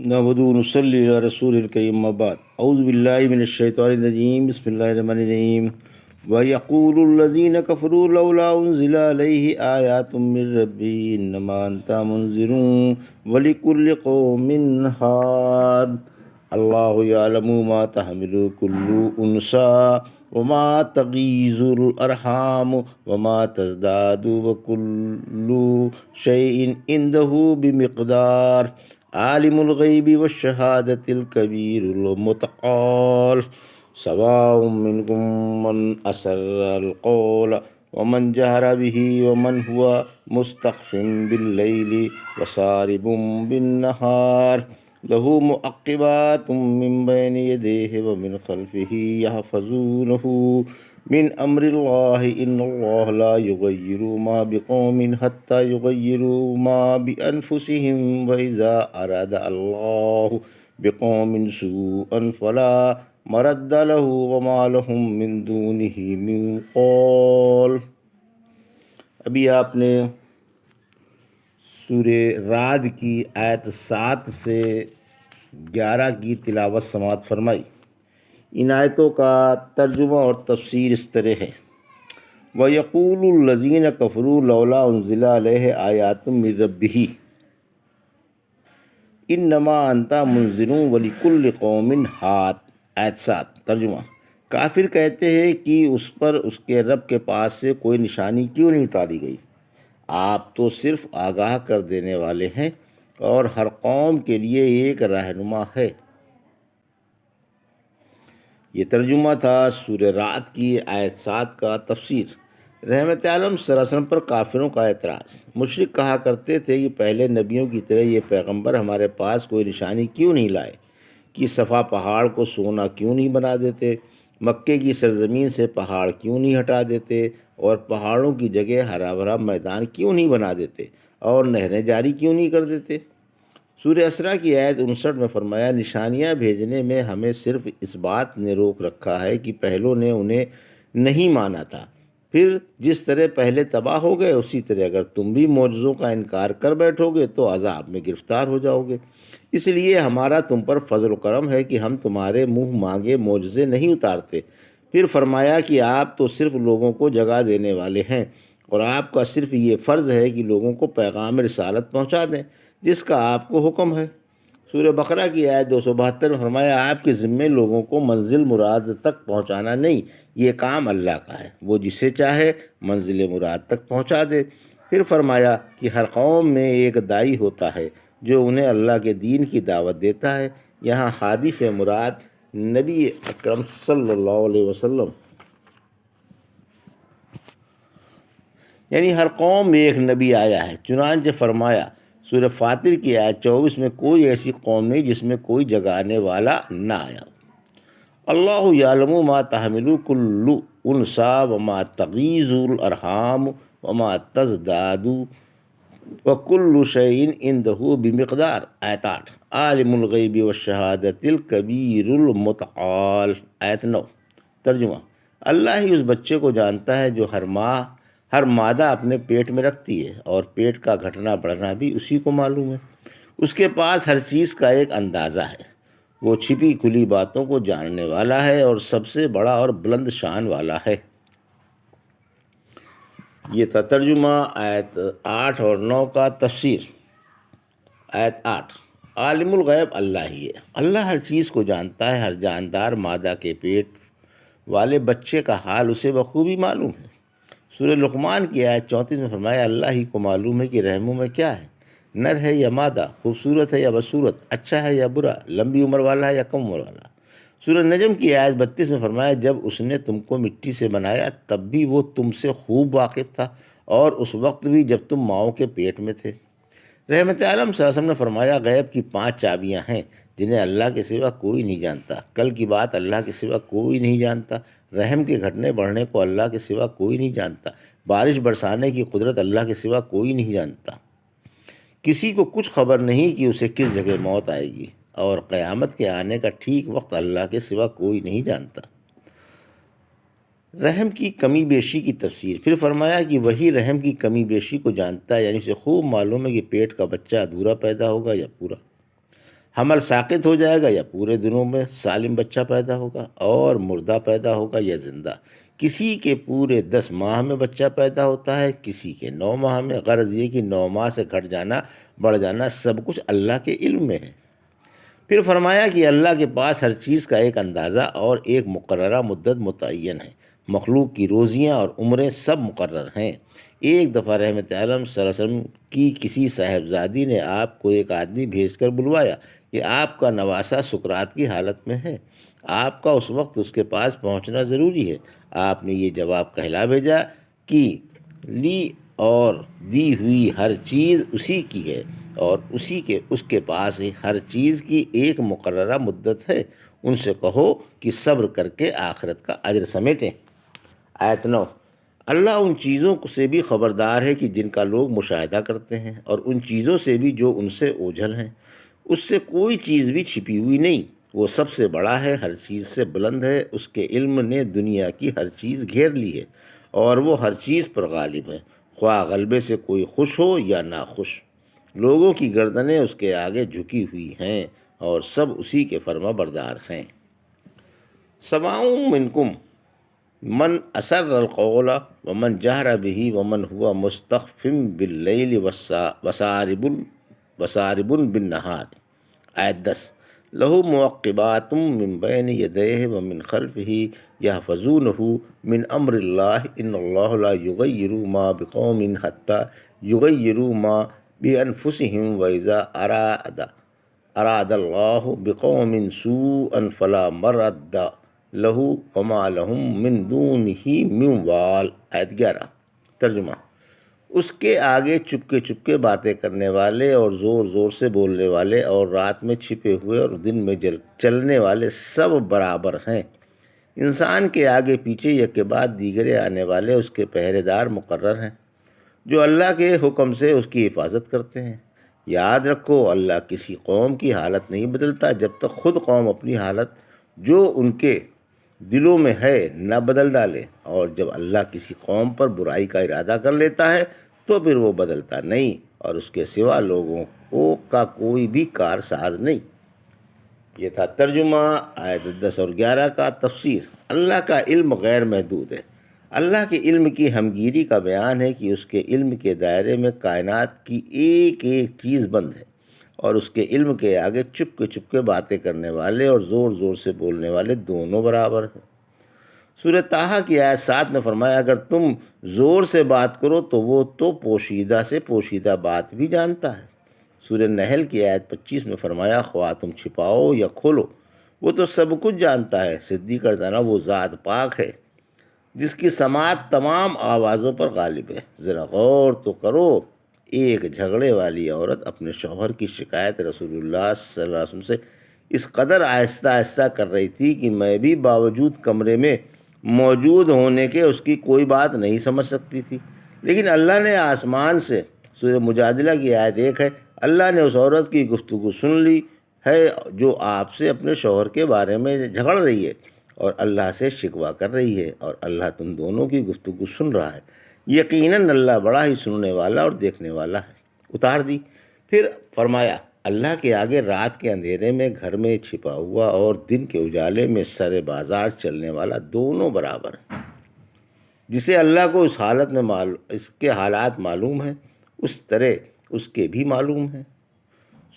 نحمدہ و نصلی علی رسول الکریم اما بعد اعوذ باللہ من الشیطان الرجیم بسم اللہ الرحمن الرحیم وَيَقُولُ الَّذِينَ كَفَرُوا لَوْلَا أُنزِلَ عَلَيْهِ آيَاتٌ مِّن رَّبِّهِ إِنَّمَا أَنتَ مُنذِرٌ وَلِكُلِّ قَوْمٍ هَادٍ اللہ یعلم ما تحمل كل انثى وما تغیض الارحام وما تزداد وكل شيء عنده بمقدار عالم الغیب والشہادۃ الکبیر المتعال سواء منکم من اسر القول ومن جہر به ومن هو مستخف باللیل وسارب بالنہار له معقبات من بین یدیہ ومن خلفہ یحفظونہ من امر اللہ ان اللہ لا یغیر ما بقوم حتی یغیروا ما بانفسہم وإذا اراد اللہ بقوم سوءا فلا مرد له وما لهم من دونہ من قول۔ ابھی آپ نے سورہ رعد کی آیت 7 سے 11 کی تلاوت سماعت فرمائی۔ ان آیتوں کا ترجمہ اور تفسیر اس طرح ہے: وَيَقُولُ الَّذِينَ كَفَرُوا لَوْلَا أُنزِلَ عَلَيْهِ آيَاتٌ مِّن رَّبِّهِ إِنَّمَا أَنتَ مُنذِرٌ وَلِكُلِّ قَوْمٍ هَادٍ۔ آیت 7 ترجمہ: کافر کہتے ہیں کہ اس پر اس کے رب کے پاس سے کوئی نشانی کیوں نہیں اتاری گئی؟ آپ تو صرف آگاہ کر دینے والے ہیں اور ہر قوم کے لیے ایک رہنما ہے۔ یہ ترجمہ تھا سورہ رعد کی آیت 7 کا تفسیر۔ رحمت عالم صلی اللہ علیہ وسلم پر کافروں کا اعتراض۔ مشرک کہا کرتے تھے کہ پہلے نبیوں کی طرح یہ پیغمبر ہمارے پاس کوئی نشانی کیوں نہیں لائے، کہ صفا پہاڑ کو سونا کیوں نہیں بنا دیتے، مکے کی سرزمین سے پہاڑ کیوں نہیں ہٹا دیتے، اور پہاڑوں کی جگہ ہرا بھرا میدان کیوں نہیں بنا دیتے، اور نہریں جاری کیوں نہیں کر دیتے۔ سورہ اسراء کی آیت 59 میں فرمایا: نشانیاں بھیجنے میں ہمیں صرف اس بات نے روک رکھا ہے کہ پہلوں نے انہیں نہیں مانا تھا، پھر جس طرح پہلے تباہ ہو گئے اسی طرح اگر تم بھی معجزوں کا انکار کر بیٹھو گے تو عذاب میں گرفتار ہو جاؤ گے۔ اس لیے ہمارا تم پر فضل و کرم ہے کہ ہم تمہارے منہ مانگے معجزے نہیں اتارتے۔ پھر فرمایا کہ آپ تو صرف لوگوں کو جگا دینے والے ہیں اور آپ کا صرف یہ فرض ہے کہ لوگوں کو پیغام رسالت پہنچا دیں جس کا آپ کو حکم ہے۔ سورہ بقرہ کی آیت 272 میں فرمایا: آپ کے ذمے لوگوں کو منزل مراد تک پہنچانا نہیں، یہ کام اللہ کا ہے، وہ جسے چاہے منزل مراد تک پہنچا دے۔ پھر فرمایا کہ ہر قوم میں ایک داعی ہوتا ہے جو انہیں اللہ کے دین کی دعوت دیتا ہے۔ یہاں ہادی سے مراد نبی اکرم صلی اللہ علیہ وسلم، یعنی ہر قوم میں ایک نبی آیا ہے۔ چنانچہ فرمایا سورہ فاطر کی آیت 24 میں: کوئی ایسی قوم نہیں جس میں کوئی جگانے والا نہ آیا ہو۔ اللہ یعلم ما تحمل کل انثی وما تغیض الارحام وما تزداد وکل شیء عنده بمقدار۔ آیت 8 عالم الغیب والشہادۃ الکبیر المتعال۔ آیت 9 ترجمہ: اللہ ہی اس بچے کو جانتا ہے جو ہر مادہ اپنے پیٹ میں رکھتی ہے، اور پیٹ کا گھٹنا بڑھنا بھی اسی کو معلوم ہے۔ اس کے پاس ہر چیز کا ایک اندازہ ہے، وہ چھپی کھلی باتوں کو جاننے والا ہے اور سب سے بڑا اور بلند شان والا ہے۔ یہ تھا ترجمہ آیت 8 اور 9 کا تفسیر۔ آیت 8 عالم الغیب اللہ ہی ہے۔ اللہ ہر چیز کو جانتا ہے، ہر جاندار مادہ کے پیٹ والے بچے کا حال اسے بخوبی معلوم ہے۔ سورہ لقمان کی آیت 34 میں فرمایا: اللہ ہی کو معلوم ہے کہ رحموں میں کیا ہے، نر ہے یا مادہ، خوبصورت ہے یا بدصورت، اچھا ہے یا برا، لمبی عمر والا ہے یا کم عمر والا۔ سورہ نجم کی آیت 32 میں فرمایا: جب اس نے تم کو مٹی سے بنایا تب بھی وہ تم سے خوب واقف تھا، اور اس وقت بھی جب تم ماؤں کے پیٹ میں تھے۔ رحمت عالم صلی اللہ علیہ وسلم نے فرمایا: غیب کی 5 چابیاں ہیں جنہیں اللہ کے سوا کوئی نہیں جانتا۔ کل کی بات اللہ کے سوا کوئی نہیں جانتا۔ رحم کے گھٹنے بڑھنے کو اللہ کے سوا کوئی نہیں جانتا۔ بارش برسانے کی قدرت اللہ کے سوا کوئی نہیں جانتا۔ کسی کو کچھ خبر نہیں کہ اسے کس جگہ موت آئے گی، اور قیامت کے آنے کا ٹھیک وقت اللہ کے سوا کوئی نہیں جانتا۔ رحم کی کمی بیشی کی تفسیر۔ پھر فرمایا کہ وہی رحم کی کمی بیشی کو جانتا ہے، یعنی اسے خوب معلوم ہے کہ پیٹ کا بچہ ادھورا پیدا ہوگا یا پورا۔ حمل ساقط ہو جائے گا یا پورے دنوں میں سالم بچہ پیدا ہوگا، اور مردہ پیدا ہوگا یا زندہ۔ کسی کے پورے 10 ماہ میں بچہ پیدا ہوتا ہے، کسی کے 9 ماہ میں۔ غرض یہ کہ 9 ماہ سے گھٹ جانا بڑھ جانا سب کچھ اللہ کے علم میں ہے۔ پھر فرمایا کہ اللہ کے پاس ہر چیز کا ایک اندازہ اور ایک مقررہ مدت متعین ہے۔ مخلوق کی روزیاں اور عمریں سب مقرر ہیں۔ ایک دفعہ رحمت عالم صلی اللہ علیہ وسلم کی کسی صاحبزادی نے آپ کو ایک آدمی بھیج کر بلوایا کہ آپ کا نواسہ سکرات کی حالت میں ہے، آپ کا اس وقت اس کے پاس پہنچنا ضروری ہے۔ آپ نے یہ جواب کہلا بھیجا کہ لی اور دی ہوئی ہر چیز اسی کی ہے، اور اس کے پاس ہر چیز کی ایک مقررہ مدت ہے۔ ان سے کہو کہ صبر کر کے آخرت کا اجر سمیٹیں۔ آیت 9۔ اللہ ان چیزوں سے بھی خبردار ہے کہ جن کا لوگ مشاہدہ کرتے ہیں، اور ان چیزوں سے بھی جو ان سے اوجھل ہیں۔ اس سے کوئی چیز بھی چھپی ہوئی نہیں۔ وہ سب سے بڑا ہے، ہر چیز سے بلند ہے۔ اس کے علم نے دنیا کی ہر چیز گھیر لی ہے، اور وہ ہر چیز پر غالب ہے، خواہ غلبے سے کوئی خوش ہو یا ناخوش۔ لوگوں کی گردنیں اس کے آگے جھکی ہوئی ہیں، اور سب اسی کے فرما بردار ہیں۔ سواء منکم من اسر القول ومن جہر به ومن هو مستخف باللیل وسارب بالنہار۔ آیت 10۔ لہ معقبات من بین یدیہ ومن خلفہ یحفظونہ من امر اللہ ان اللہ لا یغیر ما بقوم حتی یغیروا ما بانفسہم واذا اراد اللہ بقوم سوءا فلا مرد لہ وما لہم من دونہ من وال۔ آیت 11۔ ترجمہ۔ اس کے آگے چپکے باتیں کرنے والے اور زور زور سے بولنے والے اور رات میں چھپے ہوئے اور دن میں چلنے والے سب برابر ہیں۔ انسان کے آگے پیچھے یک کے بعد دیگرے آنے والے اس کے پہرے دار مقرر ہیں، جو اللہ کے حکم سے اس کی حفاظت کرتے ہیں۔ یاد رکھو، اللہ کسی قوم کی حالت نہیں بدلتا جب تک خود قوم اپنی حالت جو ان کے دلوں میں ہے نہ بدل ڈالے، اور جب اللہ کسی قوم پر برائی کا ارادہ کر لیتا ہے تو پھر وہ بدلتا نہیں، اور اس کے سوا لوگوں کا کوئی بھی کار ساز نہیں۔ یہ تھا ترجمہ آیت 10 اور 11 کا۔ تفسیر۔ اللہ کا علم غیر محدود ہے۔ اللہ کے علم کی ہمگیری کا بیان ہے کہ اس کے علم کے دائرے میں کائنات کی ایک ایک چیز بند ہے، اور اس کے علم کے آگے چپکے باتیں کرنے والے اور زور زور سے بولنے والے دونوں برابر ہیں۔ سورہ طٰہٰ کی آیت 7 میں فرمایا، اگر تم زور سے بات کرو تو وہ تو پوشیدہ سے پوشیدہ بات بھی جانتا ہے۔ سورہ نحل کی آیت 25 میں فرمایا، خواہ تم چھپاؤ یا کھولو وہ تو سب کچھ جانتا ہے۔ صدیق ارزانہ وہ ذات پاک ہے جس کی سماعت تمام آوازوں پر غالب ہے۔ ذرا غور تو کرو، ایک جھگڑے والی عورت اپنے شوہر کی شکایت رسول اللہ صلی اللہ علیہ وسلم سے اس قدر آہستہ آہستہ کر رہی تھی کہ میں بھی باوجود کمرے میں موجود ہونے کے اس کی کوئی بات نہیں سمجھ سکتی تھی، لیکن اللہ نے آسمان سے، سورہ مجادلہ کی آیت 1 ہے، اللہ نے اس عورت کی گفتگو سن لی ہے جو آپ سے اپنے شوہر کے بارے میں جھگڑ رہی ہے اور اللہ سے شکوہ کر رہی ہے، اور اللہ تم دونوں کی گفتگو سن رہا ہے۔ یقیناً اللہ بڑا ہی سننے والا اور دیکھنے والا ہے۔ اتار دی۔ پھر فرمایا، اللہ کے آگے رات کے اندھیرے میں گھر میں چھپا ہوا اور دن کے اجالے میں سر بازار چلنے والا دونوں برابر ہیں۔ جسے اللہ کو اس کے حالات معلوم ہیں، اس طرح اس کے بھی معلوم ہیں۔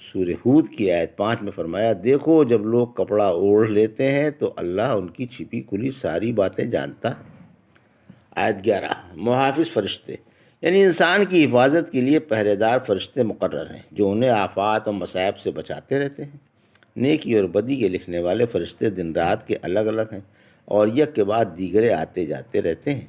سورہ ہود کی آیت 5 میں فرمایا، دیکھو جب لوگ کپڑا اوڑھ لیتے ہیں تو اللہ ان کی چھپی کھلی ساری باتیں جانتا ہے۔ آیت 11۔ محافظ فرشتے، یعنی انسان کی حفاظت کے لیے پہرے دار فرشتے مقرر ہیں جو انہیں آفات اور مصائب سے بچاتے رہتے ہیں۔ نیکی اور بدی کے لکھنے والے فرشتے دن رات کے الگ الگ ہیں، اور یک کے بعد دیگرے آتے جاتے رہتے ہیں۔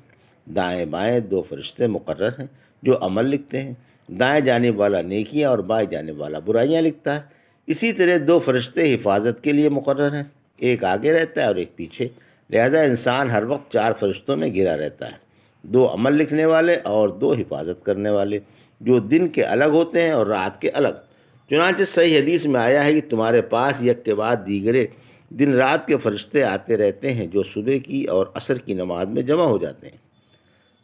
دائیں بائیں 2 فرشتے مقرر ہیں جو عمل لکھتے ہیں۔ دائیں جانب والا نیکیاں اور بائیں جانب والا برائیاں لکھتا ہے۔ اسی طرح 2 فرشتے حفاظت کے لیے مقرر ہیں، ایک آگے رہتا ہے اور ایک پیچھے، لہذا انسان ہر وقت 4 فرشتوں میں گھرا رہتا ہے، 2 عمل لکھنے والے اور 2 حفاظت کرنے والے، جو دن کے الگ ہوتے ہیں اور رات کے الگ۔ چنانچہ صحیح حدیث میں آیا ہے کہ تمہارے پاس یک کے بعد دیگرے دن رات کے فرشتے آتے رہتے ہیں جو صبح کی اور عصر کی نماز میں جمع ہو جاتے ہیں۔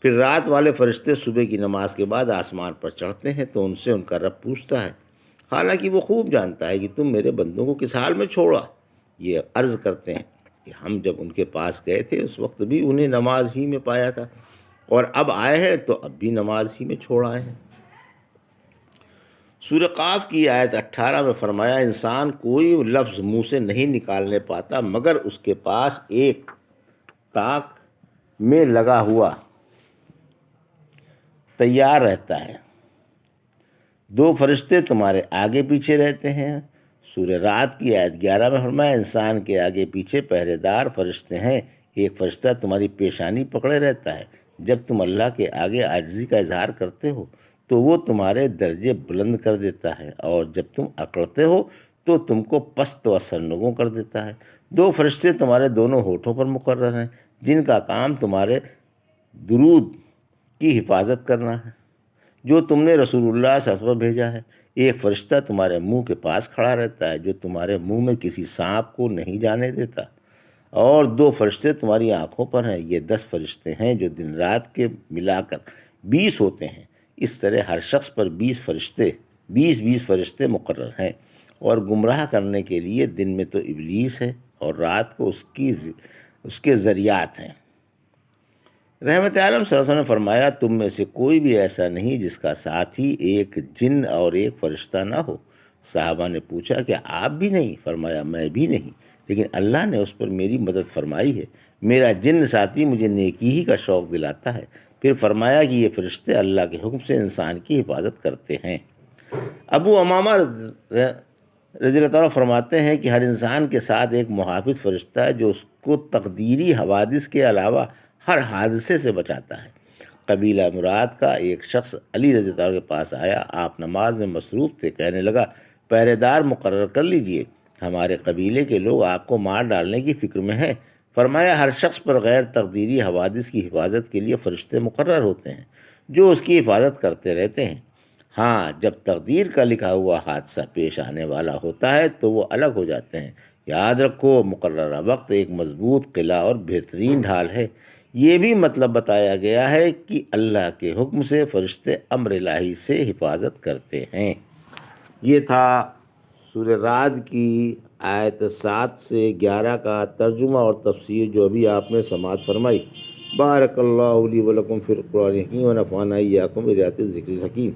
پھر رات والے فرشتے صبح کی نماز کے بعد آسمان پر چڑھتے ہیں تو ان سے ان کا رب پوچھتا ہے، حالانکہ وہ خوب جانتا ہے کہ تم میرے بندوں کو کس حال میں چھوڑا۔ یہ عرض کرتے ہیں کہ ہم جب ان کے پاس گئے تھے اس وقت بھی انہیں نماز ہی میں پایا تھا، اور اب آئے ہیں تو اب بھی نماز ہی میں چھوڑ آئے ہیں۔ سورہ قاف کی آیت 18 میں فرمایا، انسان کوئی لفظ منہ سے نہیں نکالنے پاتا مگر اس کے پاس ایک طاق میں لگا ہوا تیار رہتا ہے، دو فرشتے تمہارے آگے پیچھے رہتے ہیں۔ سورہ رعد کی آیت 11 میں فرمایا، انسان کے آگے پیچھے پہرے دار فرشتے ہیں، ایک فرشتہ تمہاری پیشانی پکڑے رہتا ہے۔ جب تم اللہ کے آگے عاجزی کا اظہار کرتے ہو تو وہ تمہارے درجے بلند کر دیتا ہے، اور جب تم اکڑتے ہو تو تم کو پست و سرنگوں کر دیتا ہے۔ دو فرشتے تمہارے دونوں ہونٹوں پر مقرر ہیں، جن کا کام تمہارے درود کی حفاظت کرنا ہے جو تم نے رسول اللہ صلی اللہ علیہ وسلم بھیجا ہے۔ ایک فرشتہ تمہارے منہ کے پاس کھڑا رہتا ہے جو تمہارے منہ میں کسی سانپ کو نہیں جانے دیتا، اور دو فرشتے تمہاری آنکھوں پر ہیں۔ یہ 10 فرشتے ہیں جو دن رات کے ملا کر 20 ہوتے ہیں۔ اس طرح ہر شخص پر 20 فرشتے مقرر ہیں، اور گمراہ کرنے کے لیے دن میں تو ابلیس ہے اور رات کو اس کے ذریات ہیں۔ رحمت عالم صلی اللہ علیہ وسلم نے فرمایا، تم میں سے کوئی بھی ایسا نہیں جس کا ساتھی ایک جن اور ایک فرشتہ نہ ہو۔ صحابہ نے پوچھا کہ آپ بھی نہیں؟ فرمایا میں بھی نہیں، لیکن اللہ نے اس پر میری مدد فرمائی ہے۔ میرا جن ساتھی مجھے نیکی ہی کا شوق دلاتا ہے۔ پھر فرمایا کہ یہ فرشتے اللہ کے حکم سے انسان کی حفاظت کرتے ہیں۔ ابو امامہ رضی اللہ تعالیٰ فرماتے ہیں کہ ہر انسان کے ساتھ ایک محافظ فرشتہ ہے جو اس کو تقدیری حوادث کے علاوہ ہر حادثے سے بچاتا ہے۔ قبیلہ مراد کا ایک شخص علی رضی اللہ عنہ کے پاس آیا، آپ نماز میں مصروف تھے، کہنے لگا پہرے دار مقرر کر لیجئے، ہمارے قبیلے کے لوگ آپ کو مار ڈالنے کی فکر میں ہیں۔ فرمایا ہر شخص پر غیر تقدیری حوادث کی حفاظت کے لیے فرشتے مقرر ہوتے ہیں جو اس کی حفاظت کرتے رہتے ہیں۔ ہاں، جب تقدیر کا لکھا ہوا حادثہ پیش آنے والا ہوتا ہے تو وہ الگ ہو جاتے ہیں۔ یاد رکھو، مقررہ وقت ایک مضبوط قلعہ اور بہترین ڈھال ہے۔ یہ بھی مطلب بتایا گیا ہے کہ اللہ کے حکم سے فرشتے امر الہی سے حفاظت کرتے ہیں۔ یہ تھا سورہ رعد کی آیت 7 سے 11 کا ترجمہ اور تفسیر جو ابھی آپ نے سماعت فرمائی۔ بارک اللہ لی ولکم فی القرآن الحکیم ونفعنا ایاکم بآیات الذکر الحکیم۔